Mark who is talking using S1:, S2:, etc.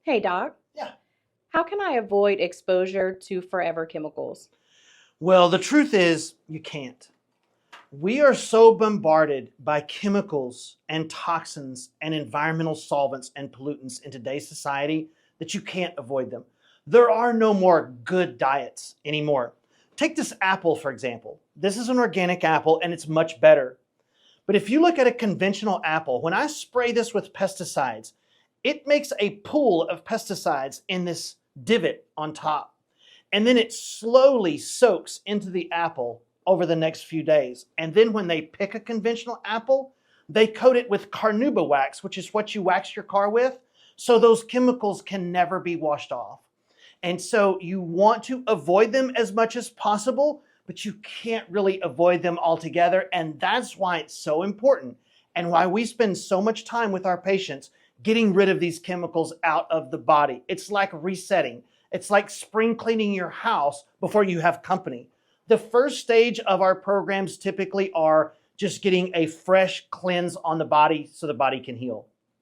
S1: Hey, Doc,
S2: Yeah.
S1: how can I avoid exposure to forever chemicals?
S2: Well, the truth is, you can't. We are so bombarded by chemicals and toxins and environmental solvents and pollutants in today's society that you can't avoid them. There are no more good diets anymore. Take this apple, for example. This is an organic apple and it's much better. But if you look at a conventional apple, when I spray this with pesticides, it makes a pool of pesticides in this divot on top. And then it slowly soaks into the apple over the next few days. And then when they pick a conventional apple, they coat it with carnauba wax, which is what you wax your car with, so those chemicals can never be washed off. And so you want to avoid them as much as possible, but you can't really avoid them altogether. And that's why it's so important and why we spend so much time with our patients getting rid of these chemicals out of the body. It's like resetting. It's like spring cleaning your house before you have company. The first stage of our programs typically are just getting a fresh cleanse on the body so the body can heal.